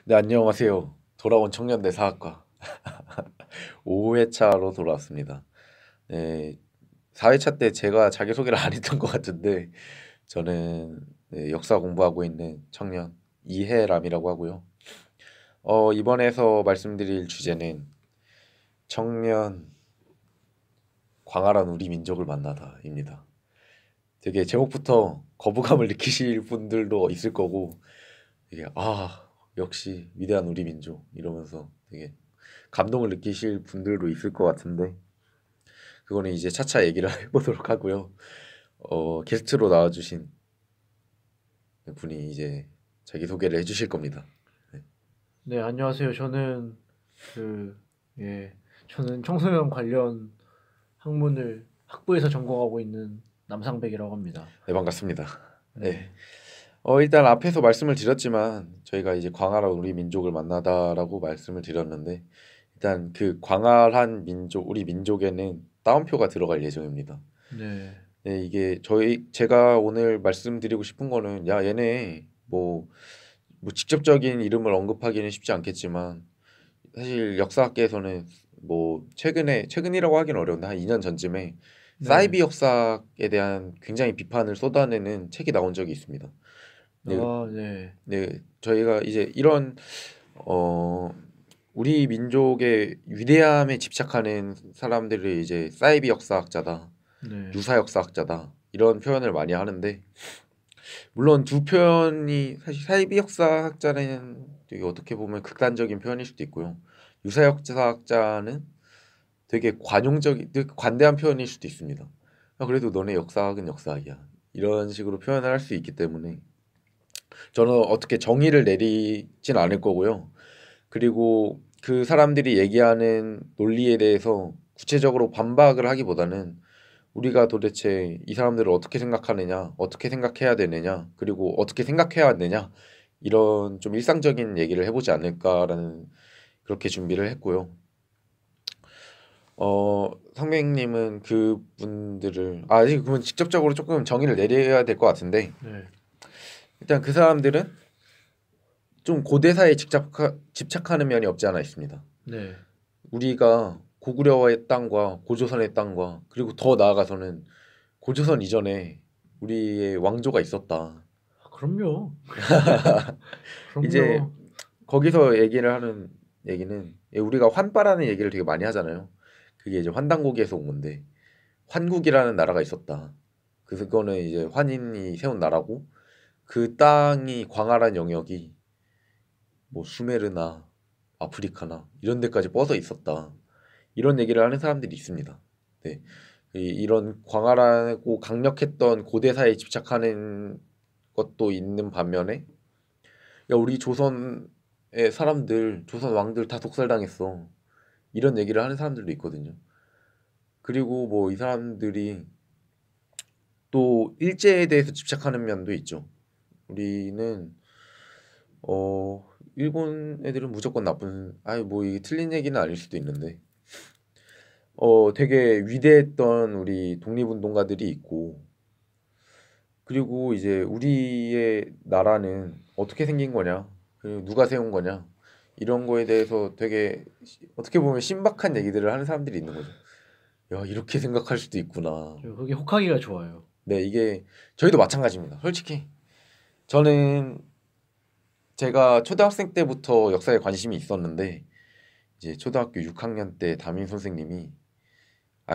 네, 안녕하세요. 돌아온 청년대 사학과 5회차로 돌아왔습니다. 네, 4회차 때 제가 자기소개를 안 했던 것 같은데 저는 역사 공부하고 있는 청년 이해람이라고 하고요. 이번에서 말씀드릴 주제는 청년 광활한 우리 민족을 만나다입니다. 되게 제목부터 거부감을 느끼실 분들도 있을 거고 이게 역시 위대한 우리 민족 이러면서 되게 감동을 느끼실 분들도 있을 것 같은데 그거는 이제 차차 얘기를 해보도록 하고요. 게스트로 나와주신 분이 이제 자기 소개를 해주실 겁니다. 네. 네, 안녕하세요. 그, 예, 저는 청소년 관련 학문을 학부에서 전공하고 있는 남상백이라고 합니다. 네, 반갑습니다. 네. 네, 일단 앞에서 말씀을 드렸지만 저희가 이제 광활한 우리 민족을 만나다라고 말씀을 드렸는데 일단 그 광활한 민족, 우리 민족에는 따옴표가 들어갈 예정입니다. 네, 네, 이게 제가 오늘 말씀드리고 싶은 거는 야 얘네 뭐 직접적인 이름을 언급하기는 쉽지 않겠지만 사실 역사학계에서는 뭐 최근이라고 하기는 어려운데 한 2년 전쯤에 네, 사이비 역사에 대한 굉장히 비판을 쏟아내는 책이 나온 적이 있습니다. 네, 네, 네, 저희가 이제 이런 어 우리 민족의 위대함에 집착하는 사람들을 이제 사이비 역사학자다, 네, 유사 역사학자다 이런 표현을 많이 하는데 물론 두 표현이 사실 사이비 역사학자는 되게 어떻게 보면 극단적인 표현일 수도 있고요. 유사 역사학자는 되게 되게 관대한 표현일 수도 있습니다. 그래도 너네 역사학은 역사학이야. 이런 식으로 표현을 할 수 있기 때문에 저는 어떻게 정의를 내리진 않을 거고요. 그리고 그 사람들이 얘기하는 논리에 대해서 구체적으로 반박을 하기보다는 우리가 도대체 이 사람들을 어떻게 생각하느냐, 어떻게 생각해야 되느냐, 그리고 어떻게 생각해야 하느냐, 이런 좀 일상적인 얘기를 해보지 않을까라는 그렇게 준비를 했고요. 상명님은 그분들을, 아직 그러면 직접적으로 조금 정의를 내려야 될 것 같은데, 네, 일단 그 사람들은 좀 고대사에 집착하는 면이 없지 않아 있습니다. 네. 우리가 고구려의 땅과 고조선의 땅과 그리고 더 나아가서는 고조선 이전에 우리의 왕조가 있었다. 그럼요, 이제 그럼요. 거기서 얘기를 하는 얘기는 우리가 환빠라는 얘기를 되게 많이 하잖아요. 그게 이제 환단고기에서 온 건데 환국이라는 나라가 있었다. 그래서 그거는 이제 환인이 세운 나라고 그 땅이 광활한 영역이 뭐 수메르나 아프리카나 이런 데까지 뻗어 있었다. 이런 얘기를 하는 사람들이 있습니다. 네. 이런 광활하고 강력했던 고대사에 집착하는 것도 있는 반면에 야 우리 조선의 사람들 조선 왕들 다 독살당했어 이런 얘기를 하는 사람들도 있거든요. 그리고 뭐 이 사람들이 또 일제에 대해서 집착하는 면도 있죠. 우리는 일본 애들은 무조건 나쁜 아니 뭐 이게 틀린 얘기는 아닐 수도 있는데 되게 위대했던 우리 독립운동가들이 있고 그리고 이제 우리의 나라는 어떻게 생긴 거냐, 그리고 누가 세운 거냐, 이런 거에 대해서 되게 어떻게 보면 신박한 얘기들을 하는 사람들이 있는 거죠. 야, 이렇게 생각할 수도 있구나. 그게 혹하기가 좋아요. 네, 이게 저희도 마찬가지입니다. 솔직히 저는 제가 초등학생 때부터 역사에 관심이 있었는데 이제 초등학교 6학년 때 담임 선생님이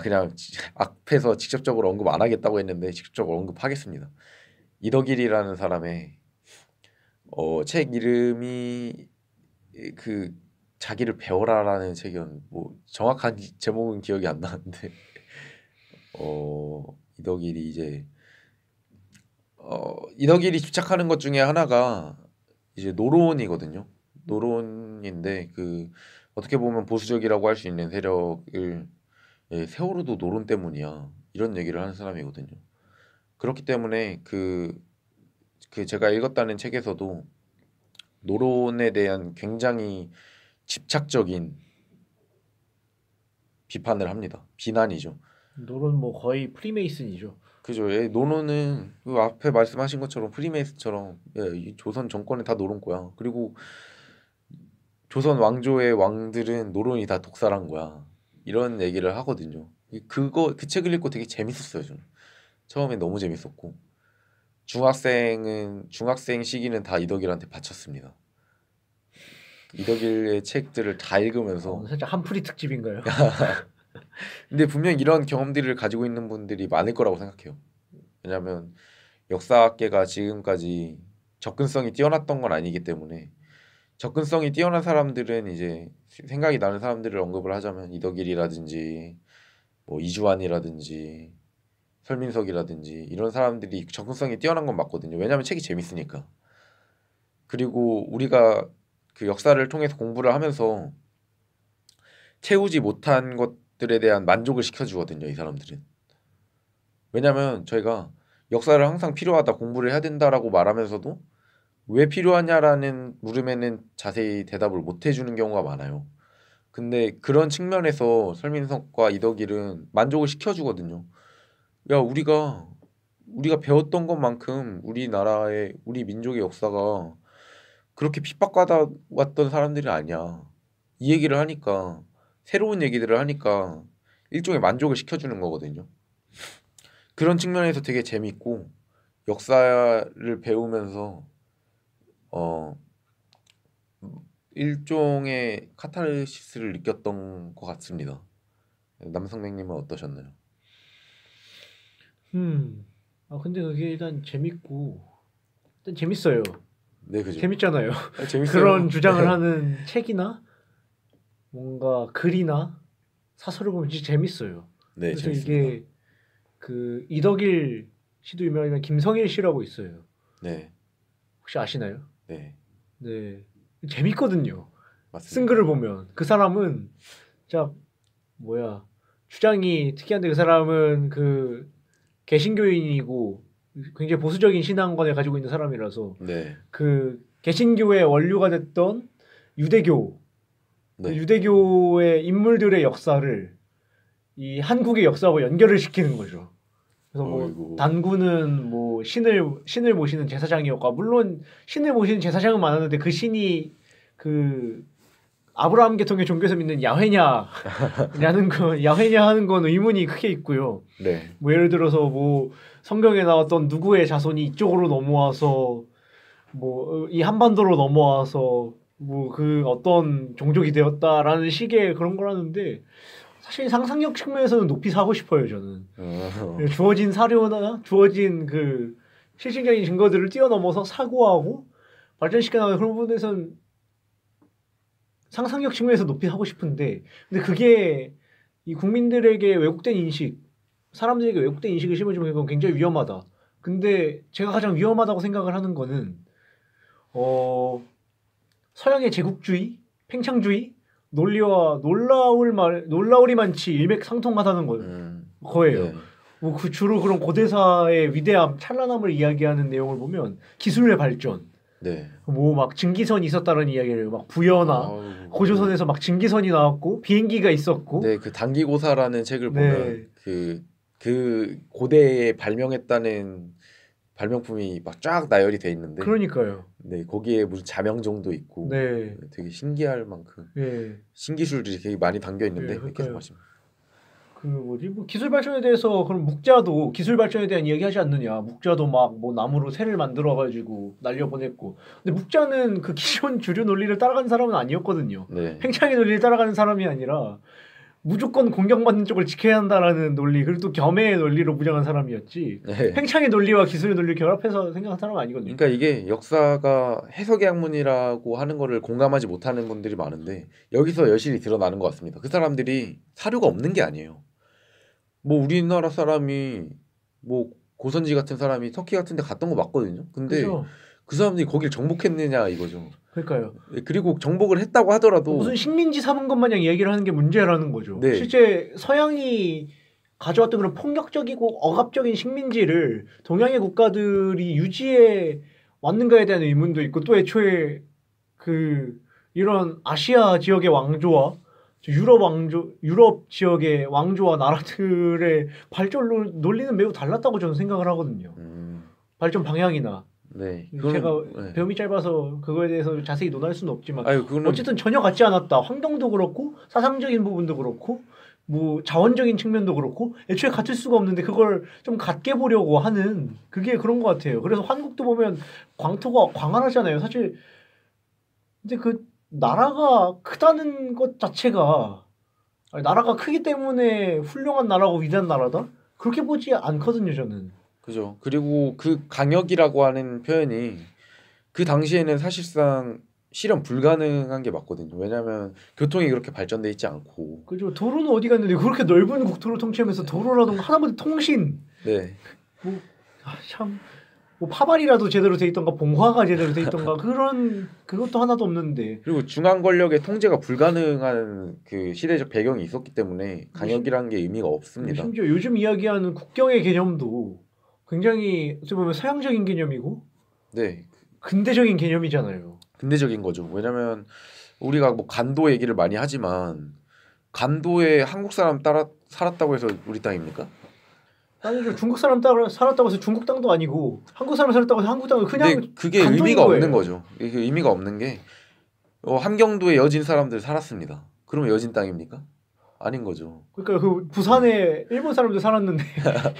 그냥 앞에서 직접적으로 언급 안 하겠다고 했는데 직접적으로 언급하겠습니다. 이덕일이라는 사람의 책 이름이 그 자기를 배워라라는 책이었는데 뭐 정확한 제목은 기억이 안 나는데 이덕일이 이제 이덕일이 집착하는 것 중에 하나가 이제 노론이거든요. 노론인데 그 어떻게 보면 보수적이라고 할 수 있는 세력을 세월호도 노론 때문이야 이런 얘기를 하는 사람이거든요. 그렇기 때문에 그 제가 읽었다는 책에서도 노론에 대한 굉장히 집착적인 비판을 합니다. 비난이죠. 노론 뭐 거의 프리메이슨이죠. 그죠. 노론은 그 앞에 말씀하신 것처럼 프리메이스처럼 이 조선 정권은 다 노론 거야. 그리고 조선 왕조의 왕들은 노론이 다 독살한 거야. 이런 얘기를 하거든요. 그 책을 읽고 되게 재밌었어요, 저는. 처음에 너무 재밌었고 중학생 시기는 다 이덕일한테 바쳤습니다. 이덕일의 책들을 다 읽으면서 살짝 한풀이 특집인가요? 근데 분명 이런 경험들을 가지고 있는 분들이 많을 거라고 생각해요. 왜냐하면 역사학계가 지금까지 접근성이 뛰어났던 건 아니기 때문에 접근성이 뛰어난 사람들은 이제 생각이 나는 사람들을 언급을 하자면 이덕일이라든지 뭐 이주환이라든지 설민석이라든지 이런 사람들이 접근성이 뛰어난 건 맞거든요. 왜냐하면 책이 재밌으니까. 그리고 우리가 그 역사를 통해서 공부를 하면서 채우지 못한 것들에 대한 만족을 시켜주거든요. 이 사람들은. 왜냐하면 저희가 역사를 항상 필요하다, 공부를 해야 된다라고 말하면서도 왜 필요하냐라는 물음에는 자세히 대답을 못 해주는 경우가 많아요. 근데 그런 측면에서 설민석과 이덕일은 만족을 시켜주거든요. 야, 우리가 배웠던 것만큼 우리 민족의 역사가 그렇게 핍박받아 왔던 사람들이 아니야. 이 얘기를 하니까 새로운 얘기들을 하니까 일종의 만족을 시켜주는 거거든요. 그런 측면에서 되게 재밌고 역사를 배우면서 어 일종의 카타르시스를 느꼈던 것 같습니다. 남성백님은 어떠셨나요? 근데 그게 일단 재밌고 일단 재밌어요. 네, 그죠. 재밌잖아요. 재밌어요. 그런 주장을 네. 하는 책이나 뭔가 글이나 사설을 보면 진짜 재밌어요. 네, 그래서 재밌습니다. 이게 그 이덕일 씨도 유명하지만 김성일 씨라고 있어요. 네, 혹시 아시나요? 네, 네. 재밌거든요. 쓴 맞습니다. 글을 보면 그 사람은 진짜 뭐야 주장이 특이한데 그 사람은 그 개신교인이고 굉장히 보수적인 신앙관을 가지고 있는 사람이라서 네, 그 개신교의 원류가 됐던 유대교 그 네. 유대교의 인물들의 역사를 이 한국의 역사하고 연결을 시키는 거죠. 그래서 뭐 어이구. 단군은 뭐 신을 모시는 제사장이었고 물론 신을 모시는 제사장은 많았는데 그 신이 그 아브라함 계통의 종교에서 믿는 야훼냐라는 거 야훼냐 하는 건 의문이 크게 있고요. 네, 뭐 예를 들어서 뭐 성경에 나왔던 누구의 자손이 이쪽으로 넘어와서 뭐 이 한반도로 넘어와서 뭐 그 어떤 종족이 되었다라는 식의 그런 거라는데 사실 상상력 측면에서는 높이 사고 싶어요 저는. 주어진 사료나 주어진 그 실질적인 증거들을 뛰어넘어서 사고하고 발전시켜 나가는 그런 부분에서는 상상력 측면에서 높이 하고 싶은데 근데 그게 이 국민들에게 왜곡된 인식 사람들에게 왜곡된 인식을 심어주면 그건 굉장히 위험하다. 근데 제가 가장 위험하다고 생각을 하는 거는 서양의 제국주의, 팽창주의 논리와 놀라우리만치 일맥상통하다는 거예요. 네, 뭐 그 주로 그런 고대사의 위대함, 찬란함을 이야기하는 내용을 보면 기술의 발전, 네. 뭐 막 증기선이 있었다는 이야기를 막 부여나 아우, 고조선에서 막 증기선이 나왔고 비행기가 있었고, 네, 그 단기고사라는 책을 보면 네, 그 고대에 발명했다는 발명품이 막 쫙 나열이 돼 있는데, 그러니까요. 네, 거기에 무슨 자명종도 있고, 네, 되게 신기할 만큼 예, 신기술들이 되게 많이 담겨 예, 있는데, 네, 계속 그러니까요. 하십니다. 그 뭐지? 뭐 기술 발전에 대해서 그럼 묵자도 기술 발전에 대한 이야기하지 않느냐? 묵자도 막 뭐 나무로 새를 만들어 가지고 날려 보냈고. 근데 묵자는 그 기존 주류 논리를 따라가는 사람은 아니었거든요. 네, 팽창의 논리를 따라가는 사람이 아니라 무조건 공격받는 쪽을 지켜야 한다라는 논리, 그리고 또 겸해의 논리로 무장한 사람이었지. 네. 팽창의 논리와 기술의 논리를 결합해서 생각한 사람은 아니거든요. 그러니까 이게 역사가 해석의 학문이라고 하는 거를 공감하지 못하는 분들이 많은데 여기서 여실히 드러나는 것 같습니다. 그 사람들이 사료가 없는 게 아니에요. 뭐 우리나라 사람이 뭐 고선지 같은 사람이 터키 같은 데 갔던 거 맞거든요. 근데 그죠? 그 사람들이 거길 정복했느냐 이거죠. 그러니까요. 그리고 정복을 했다고 하더라도 무슨 식민지 삼은 것 마냥 얘기를 하는 게 문제라는 거죠. 네, 실제 서양이 가져왔던 그런 폭력적이고 억압적인 식민지를 동양의 국가들이 유지해 왔는가에 대한 의문도 있고 또 애초에 그 이런 아시아 지역의 왕조와 유럽 지역의 왕조와 나라들의 발전 논리는 매우 달랐다고 저는 생각을 하거든요. 발전 방향이나 네. 제가 네. 배움이 짧아서 그거에 대해서 자세히 논할 수는 없지만 아유, 그거는 어쨌든 전혀 같지 않았다. 환경도 그렇고 사상적인 부분도 그렇고 뭐 자원적인 측면도 그렇고 애초에 같을 수가 없는데 그걸 좀 같게 보려고 하는 그게 그런 것 같아요. 그래서 한국도 보면 광토가 광활하잖아요. 사실 근데 그 나라가 크다는 것 자체가 아니, 나라가 크기 때문에 훌륭한 나라고 위대한 나라다? 그렇게 보지 않거든요, 저는. 그죠. 그리고 그 강역이라고 하는 표현이 그 당시에는 사실상 실현 불가능한 게 맞거든요. 왜냐하면 교통이 그렇게 발전돼 있지 않고. 그죠. 도로는 어디 갔는데 그렇게 넓은 국토를 통치하면서 도로라던가 하다못해 통신 네. 뭐 참 뭐 파발이라도 제대로 돼 있던가 봉화가 제대로 돼 있던가 그런 그것도 하나도 없는데 그리고 중앙 권력의 통제가 불가능한 그 시대적 배경이 있었기 때문에 강역이라는 게 의미가 없습니다. 심지어 요즘 이야기하는 국경의 개념도 굉장히 어떻게 보면 서양적인 개념이고 네. 근대적인 개념이잖아요. 근대적인 거죠. 왜냐면 우리가 뭐 간도 얘기를 많이 하지만 간도에 한국 사람 따라 살았다고 해서 우리 땅입니까? 아니죠. 중국 사람 따라 살았다고 해서 중국 땅도 아니고 한국 사람 살았다고 해서 한국 땅은 근데 그냥 그게 간통인 의미가 없는 거예요. 거죠. 이게 의미가 없는 게 함경도에 여진 사람들 살았습니다. 그러면 여진 땅입니까? 아닌 거죠. 그러니까 그 네. 부산에 일본 사람들 살았는데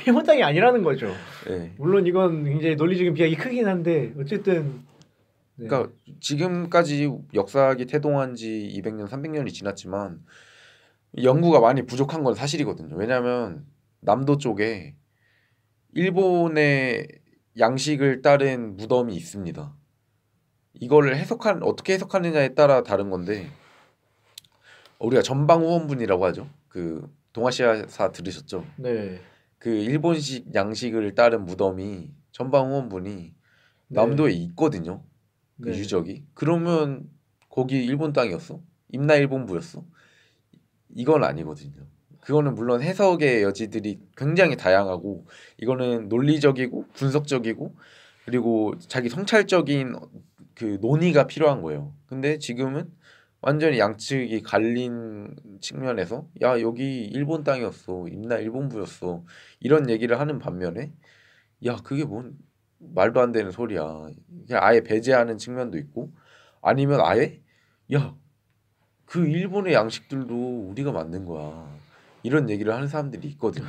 일본 땅이 아니라는 거죠. 네. 물론 이건 굉장히 논리적인 비약이 크긴 한데 어쨌든 네. 그러니까 지금까지 역사학이 태동한 지 200년, 300년이 지났지만 연구가 많이 부족한 건 사실이거든요. 왜냐하면 남도 쪽에 일본의 양식을 따른 무덤이 있습니다. 이거를 어떻게 해석하느냐에 따라 다른 건데 우리가 전방후원분이라고 하죠. 그 동아시아사 들으셨죠? 네. 그 일본식 양식을 따른 무덤이 전방후원분이 네. 남도에 있거든요. 그 네. 유적이. 그러면 거기 일본 땅이었어? 임나일본부였어? 이건 아니거든요. 그거는 물론 해석의 여지들이 굉장히 다양하고 이거는 논리적이고 분석적이고 그리고 자기 성찰적인 그 논의가 필요한 거예요. 근데 지금은 완전히 양측이 갈린 측면에서 야 여기 일본 땅이었어 임나 일본부였어 이런 얘기를 하는 반면에 야 그게 뭔 말도 안 되는 소리야 그냥 아예 배제하는 측면도 있고 아니면 아예 야 그 일본의 양식들도 우리가 만든 거야 이런 얘기를 하는 사람들이 있거든요.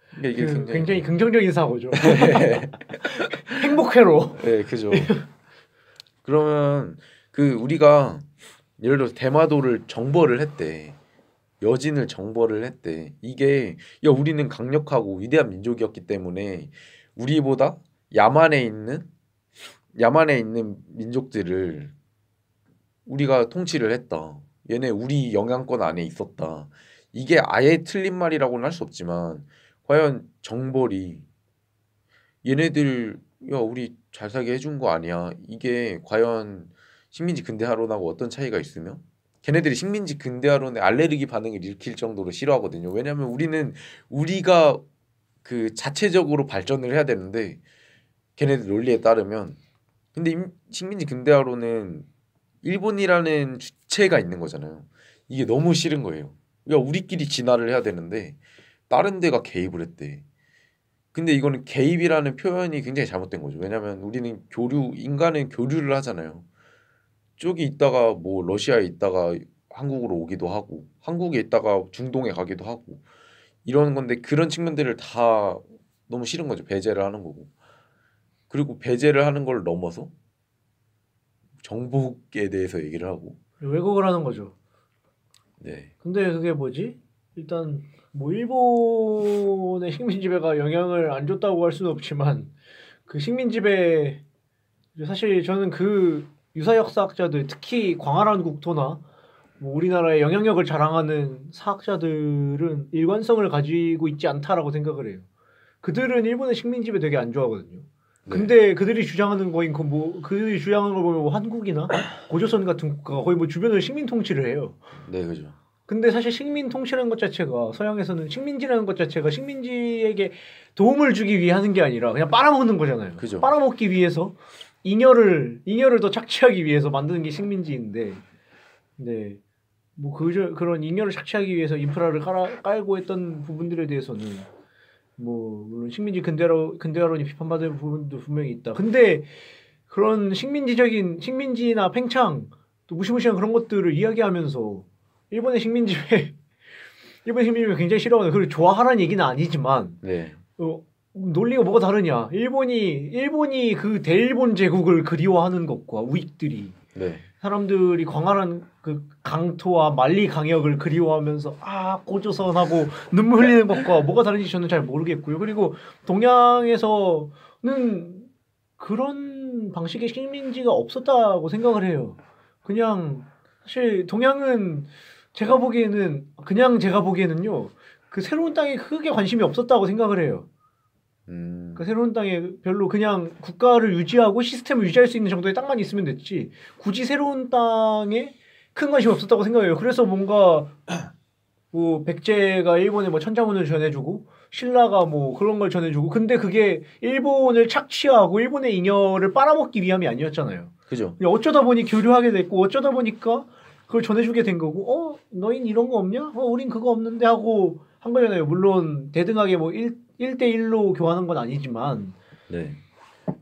그러니까 이게 그 굉장히 굉장히 긍정적인 사고죠. 행복회로. 네, 그죠. 그러면 그 우리가 예를 들어서 대마도를 정벌을 했대. 여진을 정벌을 했대. 이게 야 우리는 강력하고 위대한 민족이었기 때문에 우리보다 야만에 있는 야만에 있는 민족들을 우리가 통치를 했다. 얘네 우리 영향권 안에 있었다. 이게 아예 틀린 말이라고는 할 수 없지만 과연 정벌이 얘네들 야 우리 잘 살게 해준 거 아니야. 이게 과연 식민지 근대화론하고 어떤 차이가 있으며 걔네들이 식민지 근대화론에 알레르기 반응을 일으킬 정도로 싫어하거든요. 왜냐하면 우리는 우리가 그 자체적으로 발전을 해야 되는데 걔네들 논리에 따르면 근데 식민지 근대화론은 일본이라는 주체가 있는 거잖아요. 이게 너무 싫은 거예요. 야 우리끼리 진화를 해야 되는데 다른 데가 개입을 했대. 근데 이거는 개입이라는 표현이 굉장히 잘못된 거죠. 왜냐하면 우리는 인간은 교류를 하잖아요. 쪽이 있다가 뭐 러시아에 있다가 한국으로 오기도 하고, 한국에 있다가 중동에 가기도 하고 이런 건데 그런 측면들을 다 너무 싫은 거죠. 배제를 하는 거고. 그리고 배제를 하는 걸 넘어서 정복에 대해서 얘기를 하고, 왜곡을 하는 거죠. 네, 근데 그게 뭐지? 일단 뭐 일본의 식민 지배가 영향을 안 줬다고 할 수는 없지만 그 식민 지배 사실 저는 그 유사 역사학자들 특히 광활한 국토나 뭐 우리나라의 영향력을 자랑하는 사학자들은 일관성을 가지고 있지 않다라고 생각을 해요. 그들은 일본의 식민 지배 되게 안 좋아하거든요. 네, 근데 그들이 주장하는 거인 그 뭐 그들이 주장하는 걸 보면 뭐 한국이나 고조선 같은 국가가 거의 뭐 주변을 식민 통치를 해요. 네, 그죠, 근데 사실 식민 통치라는 것 자체가 서양에서는 식민지라는 것 자체가 식민지에게 도움을 주기 위해 하는 게 아니라 그냥 빨아먹는 거잖아요. 그죠. 빨아먹기 위해서 잉여를 더 착취하기 위해서 만드는 게 식민지인데, 네, 뭐 그런 잉여를 착취하기 위해서 인프라를 깔고 했던 부분들에 대해서는 뭐 물론 식민지 근대화론이 비판받을 부분도 분명히 있다. 근데 그런 식민지나 팽창 또 무시무시한 그런 것들을 이야기하면서 일본의 식민지회 일본 식민지회 굉장히 싫어하는 그걸 좋아하라는 얘기는 아니지만 네. 논리가 뭐가 다르냐? 일본이 그 대일본 제국을 그리워하는 것과 우익들이 네. 사람들이 광활한 그 강토와 만리 강역을 그리워하면서 고조선하고 눈물 흘리는 것과 뭐가 다른지 저는 잘 모르겠고요. 그리고 동양에서는 그런 방식의 식민지가 없었다고 생각을 해요. 그냥 사실 동양은 제가 보기에는요. 그 새로운 땅에 크게 관심이 없었다고 생각을 해요. 그 새로운 땅에 별로 그냥 국가를 유지하고 시스템을 유지할 수 있는 정도의 땅만 있으면 됐지 굳이 새로운 땅에 큰 관심이 없었다고 생각해요. 그래서 뭔가 뭐 백제가 일본에 뭐 천자문을 전해주고 신라가 뭐 그런 걸 전해주고 근데 그게 일본을 착취하고 일본의 잉여를 빨아먹기 위함이 아니었잖아요. 그죠. 그냥 어쩌다 보니 교류하게 됐고 어쩌다 보니까 그걸 전해주게 된 거고 너흰 이런 거 없냐? 우린 그거 없는데 하고 한 거잖아요. 물론 대등하게 뭐 1대1로 교환한 건 아니지만 네.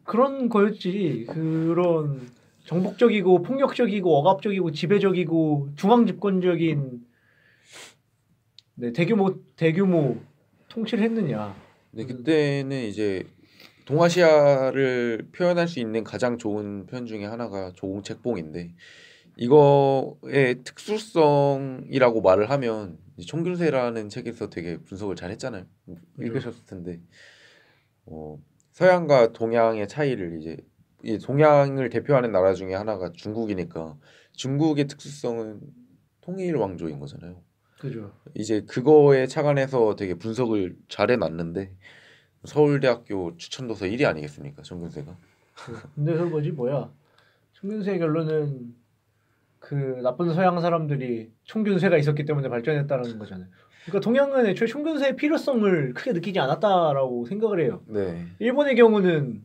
그런 거였지. 그런 정복적이고 폭력적이고 억압적이고 지배적이고 중앙집권적인 네, 대규모 통치를 했느냐. 네, 그때는 이제 동아시아를 표현할 수 있는 가장 좋은 표현 중에 하나가 조공책봉인데 이거의 특수성이라고 말을 하면 총균세라는 책에서 되게 분석을 잘 했잖아요. 읽으셨을 텐데 서양과 동양의 차이를 이제 이 동양을 대표하는 나라 중에 하나가 중국이니까 중국의 특수성은 통일 왕조인 거잖아요. 그죠. 이제 그거에 착안해서 되게 분석을 잘 해놨는데 서울대학교 추천도서 1위 아니겠습니까, 총균세가? 근데 그 뭐야? 총균세의 결론은 그 나쁜 서양 사람들이 총균세가 있었기 때문에 발전했다는 거잖아요. 그러니까 동양은 애초에 총균세의 필요성을 크게 느끼지 않았다라고 생각을 해요. 네. 일본의 경우는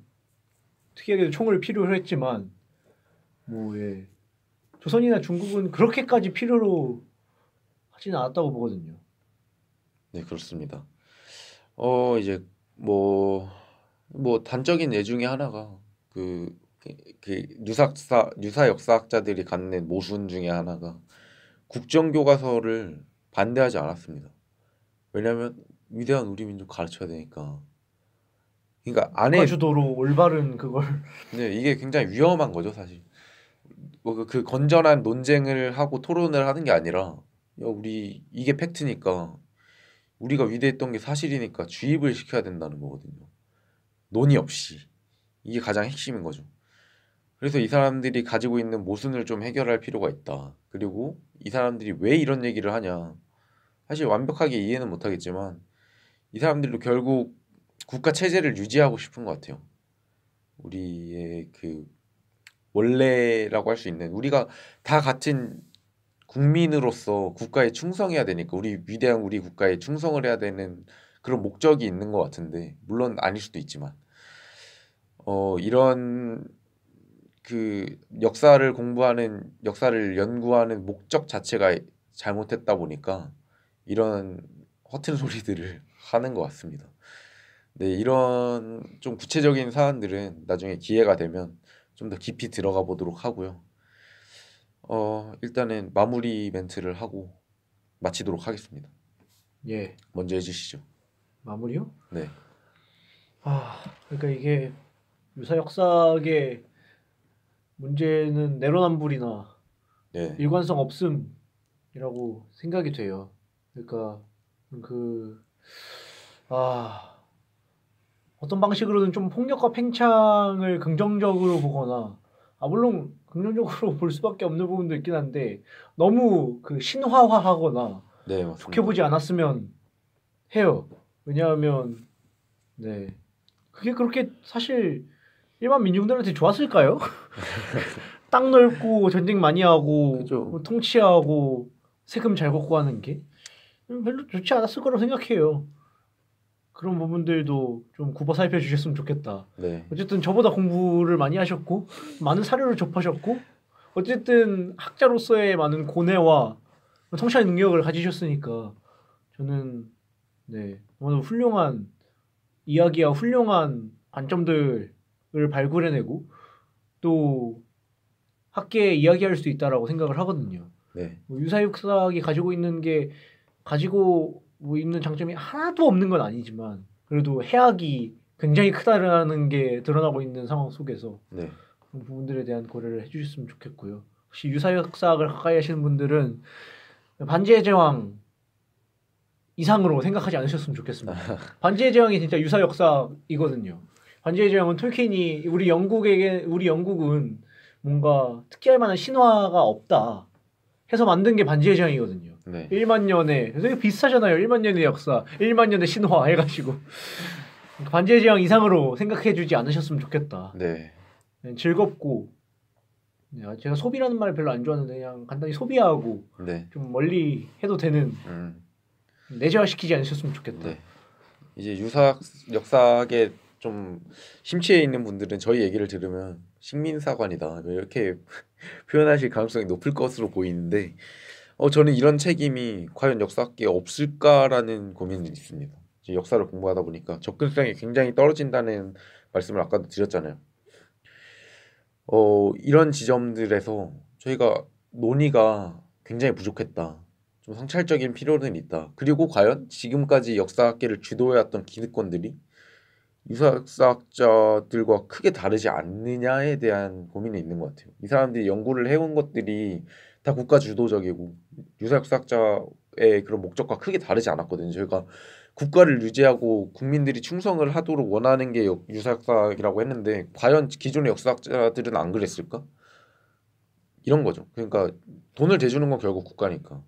특이하게도 총을 필요로 했지만 조선이나 중국은 그렇게까지 필요로 하지는 않았다고 보거든요. 네, 그렇습니다. 이제 뭐 단적인 예 중에 하나가 그 유사 역사학자들이 갖는 모순 중에 하나가 국정교과서를 반대하지 않았습니다. 왜냐하면 위대한 우리 민족 가르쳐야 되니까. 그러니까 안에 국가주도로 올바른 그걸 네, 이게 굉장히 위험한 거죠, 사실. 그 건전한 논쟁을 하고 토론을 하는 게 아니라 우리 이게 팩트니까 우리가 위대했던 게 사실이니까 주입을 시켜야 된다는 거거든요. 논의 없이. 이게 가장 핵심인 거죠. 그래서 이 사람들이 가지고 있는 모순을 좀 해결할 필요가 있다. 그리고 이 사람들이 왜 이런 얘기를 하냐. 사실 완벽하게 이해는 못하겠지만 이 사람들도 결국 국가 체제를 유지하고 싶은 것 같아요. 우리의 그 원래라고 할 수 있는 우리가 다 같은 국민으로서 국가에 충성해야 되니까 위대한 우리 국가에 충성을 해야 되는 그런 목적이 있는 것 같은데 물론 아닐 수도 있지만 이런 그 역사를 연구하는 목적 자체가 잘못했다 보니까 이런 허튼 소리들을 하는 것 같습니다. 네, 이런 좀 구체적인 사안들은 나중에 기회가 되면 좀 더 깊이 들어가 보도록 하고요. 일단은 마무리 멘트를 하고 마치도록 하겠습니다. 예. 먼저 해주시죠. 마무리요? 네. 그러니까 이게 유사 역사의 문제는 내로남불이나 네. 일관성 없음이라고 생각이 돼요. 그러니까 어떤 방식으로든 좀 폭력과 팽창을 긍정적으로 보거나 물론 긍정적으로 볼 수밖에 없는 부분도 있긴 한데 너무 그 신화화하거나 네, 좋게 맞습니다. 보지 않았으면 해요. 왜냐하면 그게 그렇게 사실 일반 민중들한테 좋았을까요? 땅 넓고 전쟁 많이 하고 그죠. 통치하고 세금 잘 걷고 하는 게 별로 좋지 않았을 거라고 생각해요. 그런 부분들도 좀 굽어 살펴주셨으면 좋겠다. 네. 어쨌든 저보다 공부를 많이 하셨고 많은 사료를 접하셨고 어쨌든 학자로서의 많은 고뇌와 통찰 능력을 가지셨으니까 저는 너무 훌륭한 이야기와 훌륭한 관점들을 발굴해내고 또 학계에 이야기할 수 있다라고 생각을 하거든요. 네. 뭐 유사육사학이 가지고 뭐 있는 장점이 하나도 없는 건 아니지만 그래도 해악이 굉장히 크다라는 게 드러나고 있는 상황 속에서 네. 그런 부분들에 대한 고려를 해주셨으면 좋겠고요. 혹시 유사역사학을 가까이 하시는 분들은 반지의 제왕 이상으로 생각하지 않으셨으면 좋겠습니다. 반지의 제왕이 진짜 유사역사이거든요. 반지의 제왕은 톨킨이 우리 영국은 뭔가 특이할 만한 신화가 없다 해서 만든 게 반지의 제왕이거든요. 네. 1만 년의 되게 비슷하잖아요. 1만 년의 역사, 1만 년의 신화 해가지고 반지의 제왕 이상으로 생각해주지 않으셨으면 좋겠다. 네. 즐겁고 제가 소비라는 말을 별로 안 좋아하는데 그냥 간단히 소비하고 네. 좀 멀리 해도 되는 내재화시키지 않으셨으면 좋겠다. 네. 이제 유사학 역사학에 좀 심취해 있는 분들은 저희 얘기를 들으면 식민사관이다 이렇게 표현하실 가능성이 높을 것으로 보이는데 저는 이런 책임이 과연 역사학계에 없을까라는 고민이 있습니다. 이제 역사를 공부하다 보니까 접근성이 굉장히 떨어진다는 말씀을 아까도 드렸잖아요. 이런 지점들에서 저희가 논의가 굉장히 부족했다. 좀 성찰적인 필요는 있다. 그리고 과연 지금까지 역사학계를 주도해왔던 기득권들이 유사역사학자들과 크게 다르지 않느냐에 대한 고민이 있는 것 같아요. 이 사람들이 연구를 해온 것들이 다 국가 주도적이고 유사역사학자의 그런 목적과 크게 다르지 않았거든요. 저희가 국가를 유지하고 국민들이 충성을 하도록 원하는 게 유사역사학이라고 했는데 과연 기존의 역사학자들은 안 그랬을까? 이런 거죠. 그러니까 돈을 대주는 건 결국 국가니까.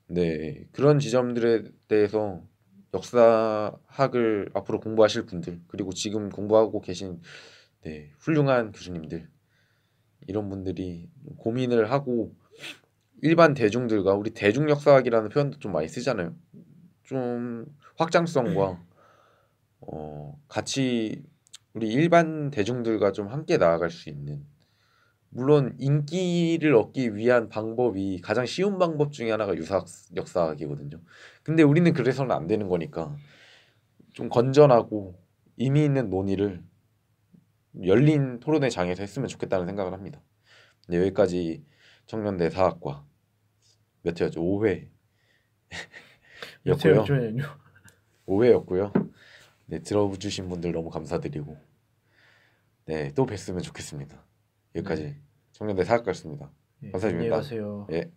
네, 그런 지점들에 대해서 역사학을 앞으로 공부하실 분들 그리고 지금 공부하고 계신 훌륭한 교수님들 이런 분들이 고민을 하고 일반 대중들과 우리 대중역사학이라는 표현도 좀 많이 쓰잖아요. 좀 확장성과 같이 우리 일반 대중들과 좀 함께 나아갈 수 있는 물론 인기를 얻기 위한 방법이 가장 쉬운 방법 중에 하나가 역사학이거든요. 근데 우리는 그래서는 안 되는 거니까 좀 건전하고 의미 있는 논의를 열린 토론회 장에서 했으면 좋겠다는 생각을 합니다. 네, 여기까지 청년대 사학과 몇 회였죠? 5회 였고요. 5회였고요. 네, 들어주신 분들 너무 감사드리고 네, 또 뵀으면 좋겠습니다. 여기까지 청년대 사학과였습니다. 네, 감사드립니다. 안녕히 가세요. 예.